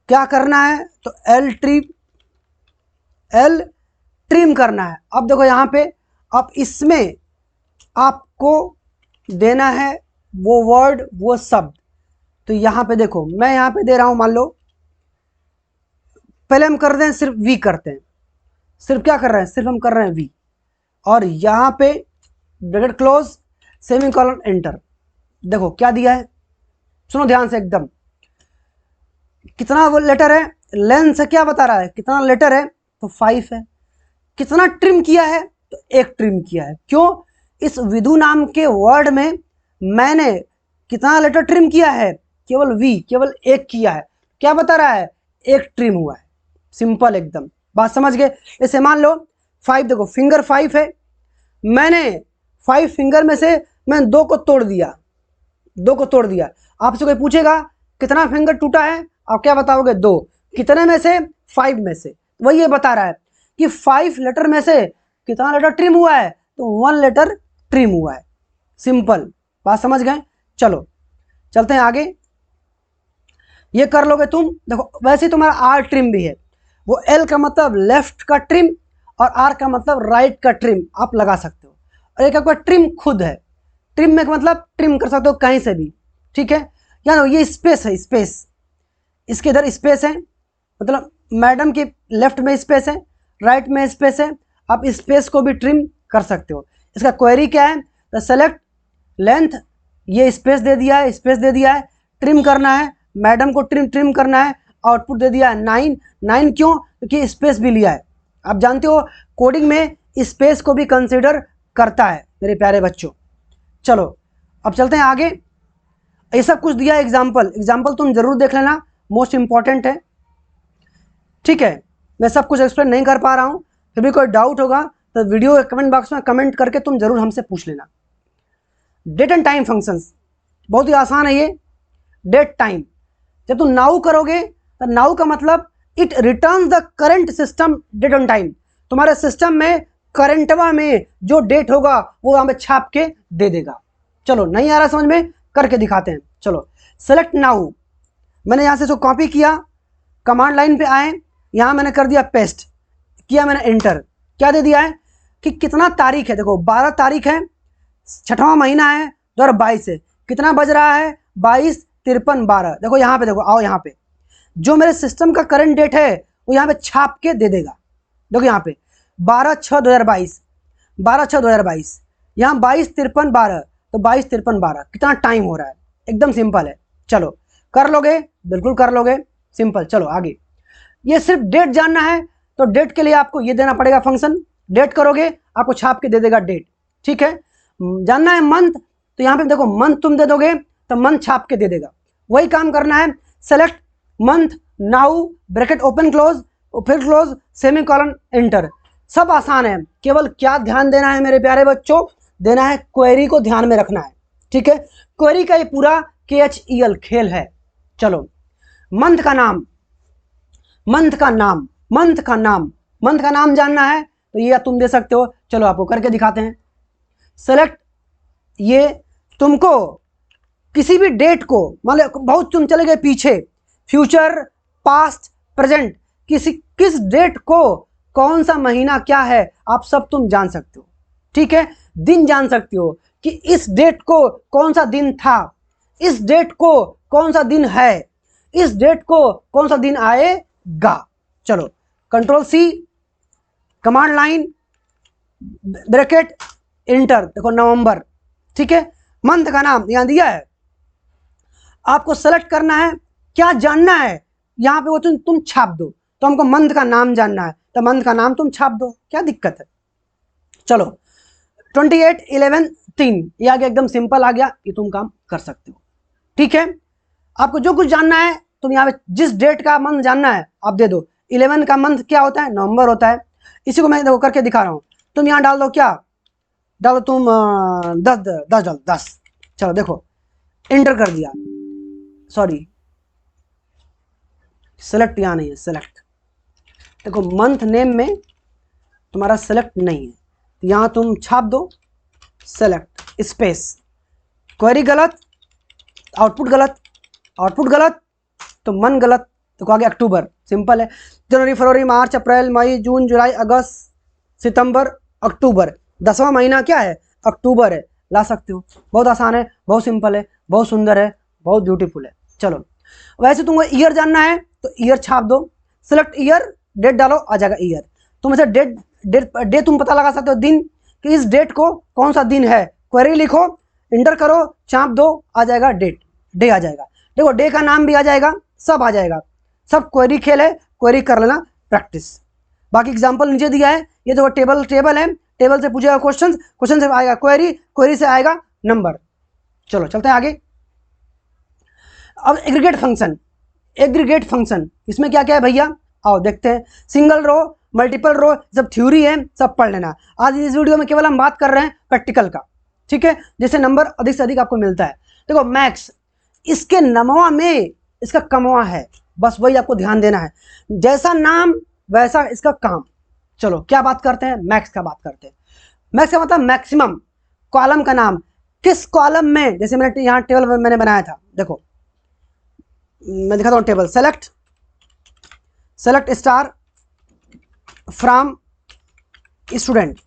क्या करना है, तो एल ट्रिम करना है। अब देखो यहाँ पे, अब इसमें आपको देना है वो वर्ड, वो शब्द। तो यहाँ पे देखो मैं यहाँ पे दे रहा हूँ, मान लो पहले हम कर रहे हैं सिर्फ वी करते हैं, सिर्फ क्या कर रहे हैं, सिर्फ हम कर रहे हैं वी, और यहाँ पे bracket close, semi colon enter. देखो क्या दिया है, सुनो ध्यान से एकदम, कितना वो लेटर है, लेंथ से क्या बता रहा है, कितना लेटर है, तो 5 है। कितना ट्रिम किया है, तो 1 ट्रिम किया है। क्यों, इस विधु नाम के वर्ड में मैंने कितना लेटर ट्रिम किया है, केवल वी, केवल 1 किया है। क्या बता रहा है, 1 ट्रिम हुआ है। सिंपल एकदम, बात समझ गए। जैसे मान लो 5, देखो फिंगर 5 है, मैंने 5 फिंगर में से मैं 2 को तोड़ दिया, 2 को तोड़ दिया। आपसे कोई पूछेगा कितना फिंगर टूटा है, आप क्या बताओगे, 2। कितने में से, 5 में से। वही ये बता रहा है कि 5 लेटर में से कितना लेटर ट्रिम हुआ है, तो 1 लेटर ट्रिम हुआ है। सिंपल, बात समझ गए। चलो चलते हैं आगे, ये कर लोगे तुम। देखो वैसे तुम्हारा आर ट्रिम भी है, वो एल का मतलब लेफ्ट का ट्रिम और आर का मतलब राइट का ट्रिम आप लगा सकते हो। और एक आपका ट्रिम खुद है, ट्रिम में मतलब ट्रिम कर सकते हो कहीं से भी, ठीक है। या ये स्पेस है, स्पेस, इसके इधर स्पेस है, मतलब मैडम के लेफ्ट में स्पेस है, राइट में स्पेस है, आप स्पेस को भी ट्रिम कर सकते हो। इसका क्वेरी क्या है, तो सेलेक्ट लेंथ, ये स्पेस दे दिया है, स्पेस दे दिया है, ट्रिम करना है, मैडम को ट्रिम करना है। आउटपुट दे दिया है 9। 9 क्यों, क्योंकि स्पेस भी लिया है। आप जानते हो कोडिंग में स्पेस को भी कंसिडर करता है मेरे प्यारे बच्चों। चलो अब चलते हैं आगे, ये सब कुछ दिया है एग्जाम्पल, एग्जाम्पल तुम जरूर देख लेना, मोस्ट इंपॉर्टेंट है, ठीक है। मैं सब कुछ एक्सप्लेन नहीं कर पा रहा हूँ, फिर भी कोई डाउट होगा तो वीडियो के कमेंट बॉक्स में कमेंट करके तुम जरूर हमसे पूछ लेना। डेट एंड टाइम फंक्शंस बहुत ही आसान है ये। डेट टाइम, जब तुम नाउ करोगे तो नाउ का मतलब it returns the current system date and time. तुम्हारे सिस्टम में करंटवा में जो डेट होगा वो यहाँ पे छाप के दे देगा। चलो नहीं आ रहा समझ में, करके दिखाते हैं। चलो सेलेक्ट नाउ, मैंने यहाँ से इसको कॉपी किया, कमांड लाइन पे आए, यहाँ मैंने कर दिया पेस्ट किया, मैंने एंटर। क्या दे दिया है कि कितना तारीख है, देखो 12 तारीख है, 6वां महीना है, 2022 है। कितना बज रहा है, 22 53 12। देखो यहाँ पे, देखो आओ यहाँ पे, जो मेरे सिस्टम का करंट डेट है वो यहाँ पे छाप के दे देगा। देखो यहाँ पे 12/6/2022, 12/6/2022, यहाँ 22 53 12, तो 22 53 12 कितना टाइम हो रहा है, एकदम सिंपल है। चलो कर लोगे, बिल्कुल कर लोगे, सिंपल। चलो आगे, ये सिर्फ डेट जानना है तो डेट के लिए आपको ये देना पड़ेगा फंक्शन। डेट करोगे आपको छाप के दे देगा डेट, ठीक है। जानना है मंथ, तो यहाँ पे देखो मंथ तुम दे दोगे तो मंथ छाप के दे देगा। वही काम करना है, select month, now, bracket open close, फिर क्लोज, सेमीकोलन, एंटर। सब आसान है, केवल क्या ध्यान देना है मेरे प्यारे बच्चों, देना है क्वेरी को ध्यान में रखना है, ठीक है। क्वेरी का ये पूरा KHEL खेल है। चलो, मंथ का नाम, मंथ का नाम, मंथ का नाम, मंथ का नाम जानना है तो ये तुम दे सकते हो। चलो आपको करके दिखाते हैं। सेलेक्ट, ये तुमको किसी भी डेट को, मान लो बहुत तुम चले गए पीछे, फ्यूचर, पास्ट, प्रेजेंट, किस डेट को कौन सा महीना क्या है आप सब तुम जान सकते हो, ठीक है। दिन जान सकते हो कि इस डेट को कौन सा दिन था, इस डेट को कौन सा दिन है, इस डेट को कौन सा दिन आएगा। चलो, control-C, command line, bracket, inter. देखो नवंबर, ठीक है। मंथ का नाम यहां दिया है, आपको सेलेक्ट करना है, क्या जानना है यहां पे वो तुम छाप दो। तो हमको मंथ का नाम जानना है तो मंथ का नाम तुम छाप दो, क्या दिक्कत है। चलो, 28/11/3 ये आ गया, एकदम सिंपल आ गया, ये तुम काम कर सकते हो, ठीक है। आपको जो कुछ जानना है तुम यहाँ पे जिस डेट का मंथ जानना है आप दे दो। 11 का मंथ क्या होता है, नवंबर होता है। इसी को मैं देखो करके दिखा रहा हूँ। तुम यहाँ डाल दो, क्या डालो तुम, 10 डालो, 10। चलो देखो, एंटर कर दिया, सॉरी सेलेक्ट यहाँ नहीं है, सेलेक्ट। देखो मंथ नेम में तुम्हारा सेलेक्ट नहीं है, यहाँ तुम छाप दो सेलेक्ट स्पेस, क्वेरी गलत, आउटपुट गलत, आउटपुट गलत तो मन गलत, तो आगे अक्टूबर, सिंपल है। जनवरी, फरवरी, मार्च, अप्रैल, मई, जून, जुलाई, अगस्त, सितंबर, अक्टूबर, 10वां महीना क्या है, अक्टूबर है, ला सकते हो। बहुत आसान है, बहुत सिंपल है, बहुत सुंदर है, बहुत ब्यूटीफुल है। चलो, वैसे तुमको ईयर जानना है तो ईयर छाप दो, सेलेक्ट ईयर, डेट डालो, आ जाएगा ईयर। तुम ऐसे डेट तुम पता लगा सकते हो, दिन, कि इस डेट को कौन सा दिन है, क्वेरी लिखो, इंटर करो, चाप दो, आ जाएगा डेट, डे आ जाएगा। देखो डे का नाम भी आ जाएगा, सब आ जाएगा, सब क्वेरी खेल है, क्वेरी कर लेना, प्रैक्टिस। बाकी एग्जांपल नीचे दिया है, ये देखो टेबल है, टेबल से पूछेगा क्वेश्चन, क्वेश्चन से आएगा क्वेरी, क्वेरी से आएगा नंबर। चलो चलते हैं आगे। अब एग्रीगेट फंक्शन, एग्रीगेट फंक्शन इसमें क्या क्या है भैया, आओ देखते हैं। सिंगल रो, मल्टीपल रो, सब थ्योरी है, सब पढ़ लेना। आज इस वीडियो में केवल हम बात कर रहे हैं प्रैक्टिकल का, ठीक है, जिससे नंबर अधिक से अधिक आपको मिलता है। देखो मैक्स, इसके नमवा में इसका कमवा है, बस वही आपको ध्यान देना है, जैसा नाम वैसा इसका काम। चलो क्या बात करते हैं, मैक्स का बात करते हैं। मैक्स का मतलब मैक्सिमम, कॉलम का नाम, किस कॉलम में, जैसे मैंने यहाँ टेबल मैंने बनाया था, देखो मैं दिखाता हूँ table. Select, select star from student,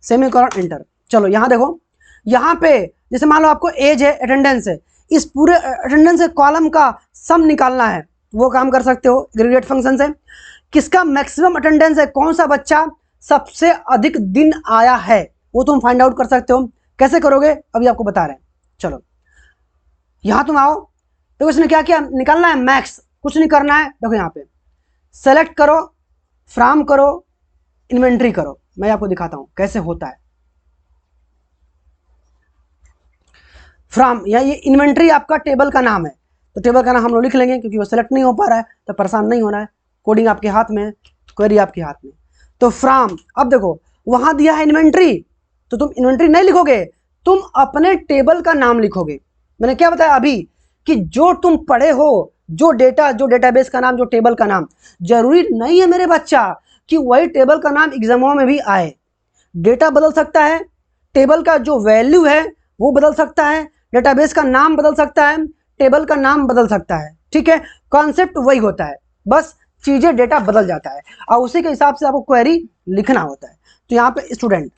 semicolon, enter. चलो यहाँ देखो, यहाँ पे जैसे मान लो आपको एज है, अटेंडेंस है, इस पूरे अटेंडेंस के कॉलम का सम निकालना है, वो काम कर सकते हो एग्रीगेट फंक्शन से। किसका मैक्सिमम अटेंडेंस है, कौन सा बच्चा सबसे अधिक दिन आया है, वो तुम फाइंड आउट कर सकते हो। कैसे करोगे अभी आपको बता रहे हैं। चलो यहाँ तुम आओ, देखो इसने क्या किया, निकालना है मैक्स, कुछ नहीं करना है। देखो यहाँ पे सेलेक्ट करो, फ्रॉम करो, इन्वेंट्री करो, मैं आपको दिखाता हूँ कैसे होता है। फ्रॉम, या ये इन्वेंट्री आपका टेबल का नाम है, तो टेबल का नाम हम लोग लिख लेंगे, क्योंकि वो सेलेक्ट नहीं हो पा रहा है तो परेशान नहीं होना है, कोडिंग आपके हाथ में है, क्वेरी आपके हाथ में। तो फ्रॉम, अब देखो वहां दिया है इन्वेंट्री, तो तुम इन्वेंट्री नहीं लिखोगे, तुम अपने टेबल का नाम लिखोगे। मैंने क्या बताया अभी, कि जो तुम पढ़े हो, जो डेटा, जो डेटाबेस का नाम, जो टेबल का नाम, जरूरी नहीं है मेरे बच्चा कि वही टेबल का नाम एग्जामों में भी आए। डेटा बदल सकता है, टेबल का जो वैल्यू है वो बदल सकता है, डेटाबेस का नाम बदल सकता है, टेबल का नाम बदल सकता है, ठीक है। कॉन्सेप्ट वही होता है, बस चीजें, डेटा बदल जाता है और उसी के हिसाब से आपको क्वेरी लिखना होता है। तो यहाँ पे स्टूडेंट,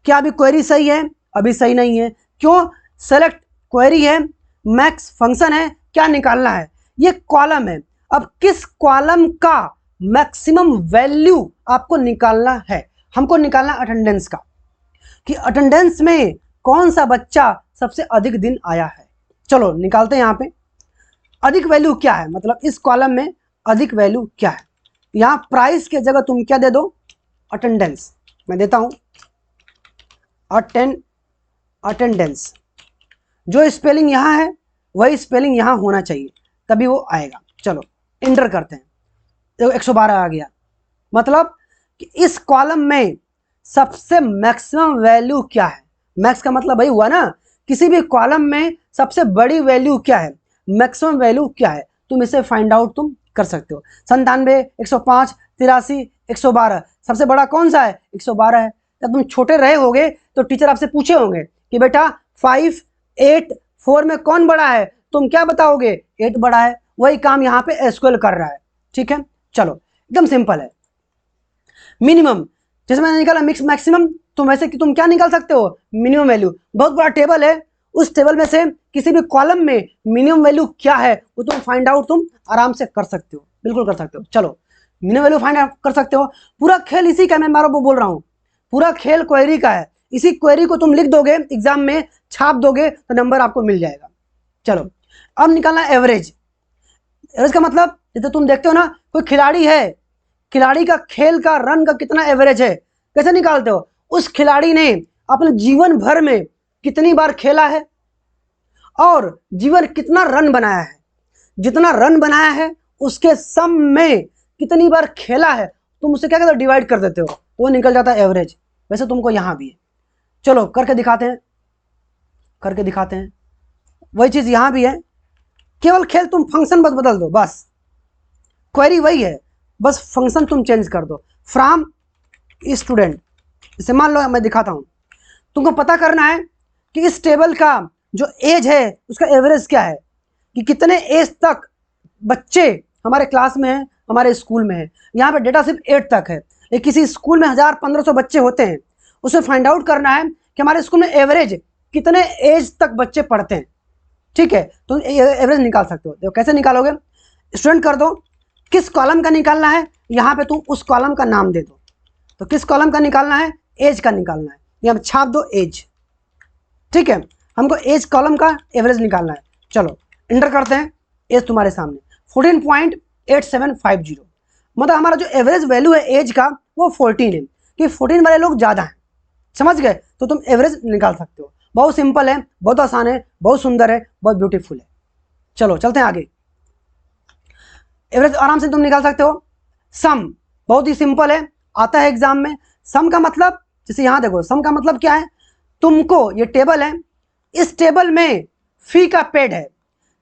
क्या अभी क्वेरी सही है, अभी सही नहीं है, क्यों, सेलेक्ट क्वेरी है, मैक्स फंक्शन है, क्या निकालना है, ये कॉलम है। अब किस कॉलम का मैक्सिमम वैल्यू आपको निकालना है, हमको निकालना अटेंडेंस का, कि अटेंडेंस में कौन सा बच्चा सबसे अधिक दिन आया है। चलो निकालते हैं। यहाँ पे अधिक वैल्यू क्या है, मतलब इस कॉलम में अधिक वैल्यू क्या है। यहाँ प्राइस के जगह तुम क्या दे दो, अटेंडेंस, मैं देता हूं अटेंडेंस। जो स्पेलिंग यहाँ है वही स्पेलिंग यहाँ होना चाहिए, तभी वो आएगा। चलो इंटर करते हैं, देखो 112 आ गया, मतलब कि इस कॉलम में सबसे मैक्सिमम वैल्यू क्या है। मैक्स का मतलब वही हुआ ना, किसी भी कॉलम में सबसे बड़ी वैल्यू क्या है, मैक्सिमम वैल्यू क्या है, तुम इसे फाइंड आउट तुम कर सकते हो। 97, 105, 83, 112, सबसे बड़ा कौन सा है, 112 है। जब तुम छोटे रहे होगे तो टीचर आपसे पूछे होंगे कि बेटा 5, 8, 4 में कौन बड़ा है, तुम क्या बताओगे, 8 बड़ा है। वही काम यहाँ पे एसक्यूएल कर रहा है, ठीक है। चलो एकदम सिंपल है। मिनिमम, जैसे मैंने निकाला मिक्स मैक्सिमम, तुम वैसे कि तुम क्या निकाल सकते हो, मिनिमम वैल्यू। बहुत बड़ा टेबल है, उस टेबल में से किसी भी कॉलम में मिनिमम वैल्यू क्या है वो तुम फाइंड आउट तुम आराम से कर सकते हो, बिल्कुल कर सकते हो। चलो मिनिमम वैल्यू फाइंड आउट कर सकते हो। पूरा खेल इसी का, मैं बार-बार बोल रहा हूँ, पूरा खेल क्वेरी का है। इसी क्वेरी को तुम लिख दोगे एग्जाम में, छाप दोगे तो नंबर आपको मिल जाएगा। चलो अब निकालना एवरेज। एवरेज का मतलब जैसे तुम देखते हो ना, कोई खिलाड़ी है, खिलाड़ी का खेल का रन का कितना एवरेज है, कैसे निकालते हो, उस खिलाड़ी ने अपने जीवन भर में कितनी बार खेला है और जीवन कितना रन बनाया है, जितना रन बनाया है उसके सम में कितनी बार खेला है, तुम उसे क्या कहते हो, डिवाइड कर देते हो, तो वो निकल जाता है एवरेज। वैसे तुमको यहां भी है, चलो करके दिखाते हैं, करके दिखाते हैं। वही चीज यहां भी है, केवल खेल तुम फंक्शन बस बदल दो, बस क्वेरी वही है, बस फंक्शन तुम चेंज कर दो। फ्रॉम स्टूडेंट, इसे मान लो मैं दिखाता हूं, तुमको पता करना है कि इस टेबल का जो एज है उसका एवरेज क्या है, कि कितने एज तक बच्चे हमारे क्लास में हैं, हमारे स्कूल में है। यहाँ पे डेटा सिर्फ 8 तक है, लेकिन किसी स्कूल में 1000-1500 बच्चे होते हैं, उसे फाइंड आउट करना है कि हमारे स्कूल में एवरेज कितने एज तक बच्चे पढ़ते हैं, ठीक है। तो एवरेज निकाल सकते हो। देखो कैसे निकालोगे, स्टूडेंट कर दो, किस कॉलम का निकालना है, यहाँ पे तुम उस कॉलम का नाम दे दो। तो किस कॉलम का निकालना है, एज का निकालना है, यहाँ पे छाप दो एज, ठीक है। हमको एज कॉलम का एवरेज निकालना है। चलो इंटर करते हैं, एज तुम्हारे सामने 14.8750, मतलब हमारा जो एवरेज वैल्यू है एज का वो 14 है, कि 14 वाले लोग ज़्यादा हैं, समझ गए। तो तुम एवरेज निकाल सकते हो। बहुत सिंपल है, बहुत आसान है, बहुत सुंदर है, बहुत ब्यूटीफुल है। चलो चलते हैं आगे। एवरेज आराम से तुम निकाल सकते हो। सम बहुत ही सिंपल है, आता है एग्जाम में। सम का मतलब, जैसे यहाँ देखो, सम का मतलब क्या है, तुमको ये टेबल है, इस टेबल में फी का पेड है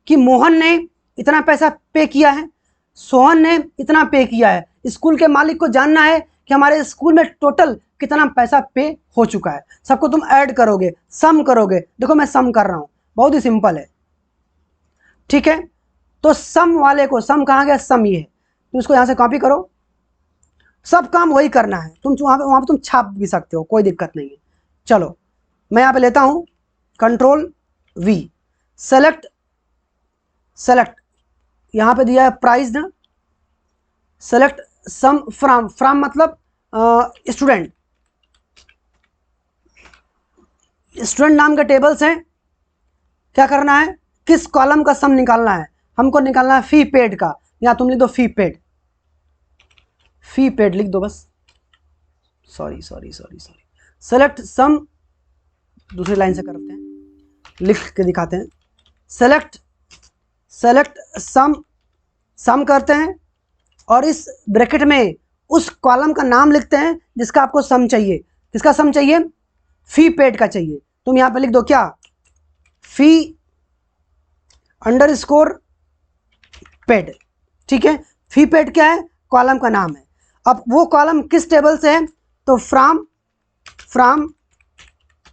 कि मोहन ने इतना पैसा पे किया है, सोहन ने इतना पे किया है। स्कूल के मालिक को जानना है कि हमारे स्कूल में टोटल कितना पैसा पे हो चुका है। सबको तुम ऐड करोगे, सम करोगे। देखो मैं सम कर रहा हूँ, बहुत ही सिंपल है, ठीक है। तो सम वाले को, सम कहाँ गया, सम ये है, तो इसको यहाँ से कॉपी करो। सब काम वही करना है, तुम वहाँ पे तुम छाप भी सकते हो, कोई दिक्कत नहीं है। चलो मैं यहाँ पे लेता हूँ कंट्रोल वी, सेलेक्ट, सेलेक्ट यहाँ पे दिया है प्राइस ना, सेलेक्ट सम फ्रॉम, फ्रॉम मतलब स्टूडेंट, स्टूडेंट नाम के टेबल्स हैं। क्या करना है, किस कॉलम का सम निकालना है, हमको निकालना है फी पेड का। यहाँ तुम लिख दो फी पेड, फी पेड लिख दो बस, sorry sorry sorry sorry. Select sum, दूसरी लाइन से करते हैं, लिख के दिखाते हैं। सेलेक्ट, सेलेक्ट सम, सम करते हैं और इस ब्रैकेट में उस कॉलम का नाम लिखते हैं जिसका आपको सम चाहिए। किसका सम चाहिए, फी पेड का चाहिए। तुम यहाँ पे लिख दो क्या, फी अंडरस्कोर पेड, ठीक है। फी पेड क्या है, कॉलम का नाम है। अब वो कॉलम किस टेबल से है, तो फ्रॉम, फ्रॉम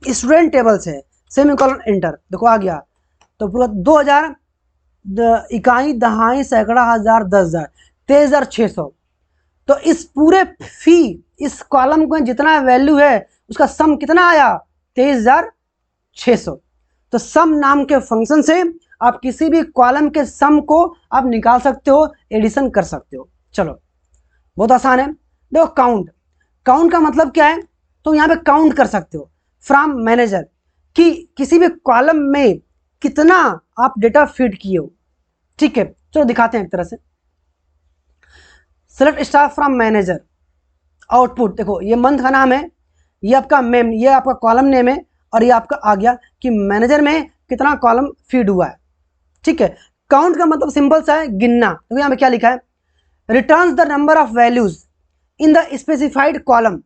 स्टूडेंट टेबल से है, सेमीकोलन एंटर। देखो आ गया, तो पूरा 2000 इकाई दहाई सैकड़ा हजार 10,000 23,600। तो इस पूरे फी, इस कॉलम में जितना वैल्यू है उसका सम कितना आया, 23,600। तो सम नाम के फंक्शन से आप किसी भी कॉलम के सम को आप निकाल सकते हो, एडिशन कर सकते हो। चलो बहुत आसान है। देखो काउंट, काउंट का मतलब क्या है, तो यहाँ पे काउंट कर सकते हो फ्रॉम मैनेजर, कि किसी भी कॉलम में कितना आप डेटा फीड किए हो, ठीक है। चलो दिखाते हैं एक तरह से। Select staff from manager, output देखो, ये मंथ का नाम है, ये आपका मेम, ये आपका कॉलम नेम है, और ये आपका आ गया कि मैनेजर में कितना कॉलम फीड हुआ है, ठीक है। काउंट का मतलब सिंपल सा है गिनना। तो यहाँ पे क्या लिखा है, returns the number of values in the specified column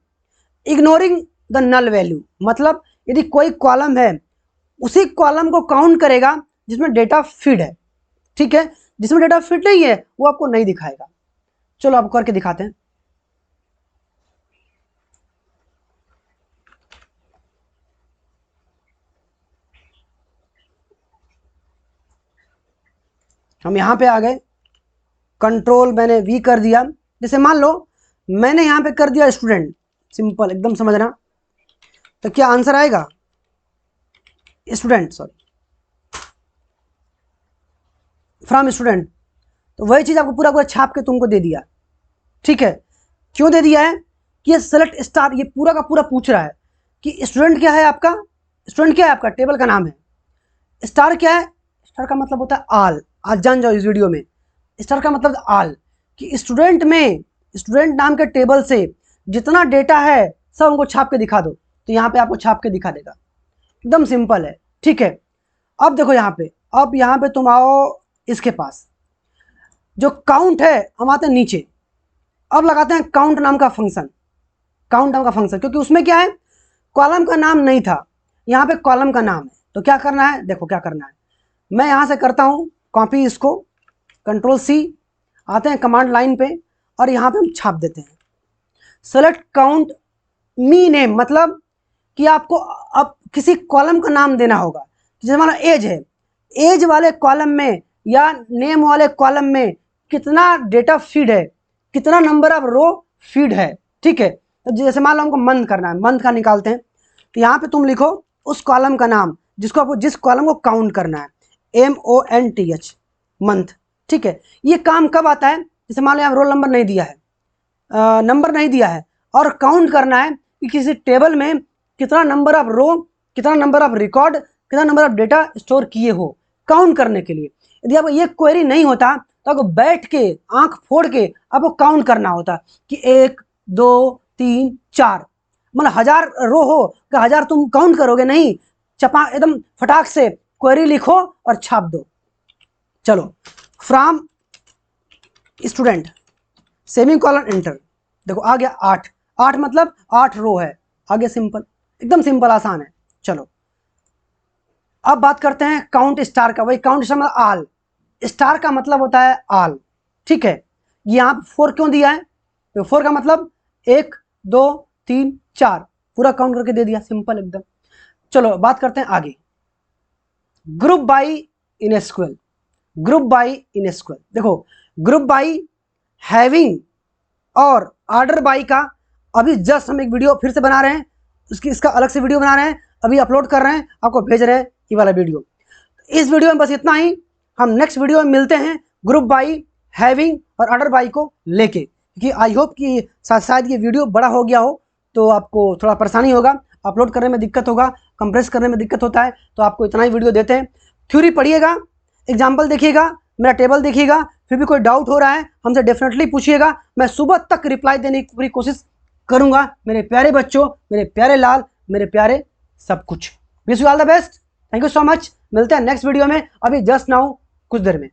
ignoring the null value. मतलब यदि कोई कॉलम है उसी कॉलम को काउंट करेगा जिसमें डेटा फीड है, ठीक है। जिसमें डेटा फिट नहीं है वो आपको नहीं दिखाएगा। चलो आपको करके दिखाते हैं। हम यहां पे आ गए, कंट्रोल मैंने वी कर दिया। जैसे मान लो मैंने यहां पे कर दिया स्टूडेंट, सिंपल एकदम समझना। तो क्या आंसर आएगा, स्टूडेंट, सॉरी फ्रॉम स्टूडेंट। तो वही चीज आपको पूरा पूरा छाप के तुमको दे दिया, ठीक है। क्यों दे दिया है कि ये सेलेक्ट स्टार, ये पूरा का पूरा पूछ रहा है कि स्टूडेंट क्या है आपका, स्टूडेंट क्या है आपका, टेबल का नाम है। स्टार क्या है, स्टार का मतलब होता है ऑल। आज जान जाओ इस वीडियो में, स्टार का मतलब ऑल, कि स्टूडेंट में, स्टूडेंट नाम के टेबल से जितना डेटा है सब हमको छाप के दिखा दो। तो यहाँ पे आपको छाप के दिखा देगा, एकदम सिंपल है, ठीक है। अब देखो यहाँ पे, अब यहाँ पे तुम आओ इसके पास, जो काउंट है हम आते हैं नीचे। अब लगाते हैं काउंट नाम का फंक्शन, काउंट नाम का फंक्शन, क्योंकि उसमें क्या है, कॉलम का नाम नहीं था, यहाँ पे कॉलम का नाम है। तो क्या करना है, देखो क्या करना है, मैं यहाँ से करता हूँ कॉपी इसको, कंट्रोल सी, आते हैं कमांड लाइन पे और यहाँ पे हम छाप देते हैं सेलेक्ट काउंट मी नेम। मतलब कि आपको अब किसी कॉलम का नाम देना होगा। जैसे मान लो एज है, एज वाले कॉलम में या नेम वाले कॉलम में कितना डेटा फीड है, कितना नंबर ऑफ रो फीड है, ठीक है। तो जैसे मान लो हमको मंथ करना है, मंथ का निकालते हैं। तो यहाँ पे तुम लिखो उस कॉलम का नाम जिसको आपको, जिस कॉलम को काउंट करना है, MONTH, मंथ, ठीक है। ये काम कब आता है, जैसे मान लो यहाँ रोल नंबर नहीं दिया है, नंबर नहीं दिया है, और काउंट करना है कि किसी टेबल में कितना नंबर ऑफ रो, कितना नंबर ऑफ रिकॉर्ड, कितना नंबर ऑफ डेटा स्टोर किए हो, काउंट करने के लिए। यदि आपको ये क्वेरी नहीं होता तो आपको बैठ के आंख फोड़ के आपको काउंट करना होता कि 1 2 3 4, मतलब 1000 रो हो कि 1000 तुम काउंट करोगे, नहीं, चपा एकदम फटाक से क्वेरी लिखो और छाप दो। चलो, फ्रॉम स्टूडेंट सेमीकोलन एंटर, देखो आ गया 8, 8 मतलब 8 रो है, आगे सिंपल, एकदम सिंपल आसान है। चलो अब बात करते हैं काउंट स्टार का। वही काउंट स्टार मतलब आल, स्टार का मतलब होता है आल, ठीक है। यहाँ 4 क्यों दिया है, तो 4 का मतलब 1 2 3 4 पूरा काउंट करके दे दिया, सिंपल एकदम। चलो बात करते हैं आगे, group by in SQL. Group by in SQL, देखो ग्रुप बाई, हैविंग और ऑर्डर बाई का अभी जस्ट हम एक वीडियो फिर से बना रहे हैं, इसका अलग से वीडियो बना रहे हैं, अभी अपलोड कर रहे हैं, आपको भेज रहे हैं ये वाला वीडियो। इस वीडियो में बस इतना ही, हम नेक्स्ट वीडियो में मिलते हैं ग्रुप बाई, हैविंग और ऑर्डर बाई को लेके, क्योंकि आई होप कि शायद ये वीडियो बड़ा हो गया हो तो आपको थोड़ा परेशानी होगा, अपलोड करने में दिक्कत होगा, कंप्रेस करने में दिक्कत होता है, तो आपको इतना ही वीडियो देते हैं। थ्योरी पढ़िएगा, एग्जाम्पल देखिएगा, मेरा टेबल देखिएगा, फिर भी कोई डाउट हो रहा है हमसे डेफिनेटली पूछिएगा, मैं सुबह तक रिप्लाई देने की पूरी कोशिश करूंगा। मेरे प्यारे बच्चों, मेरे प्यारे लाल, मेरे प्यारे सब कुछ, wish you all the best, thank you so much. मिलते हैं नेक्स्ट वीडियो में, अभी जस्ट नाउ कुछ देर में।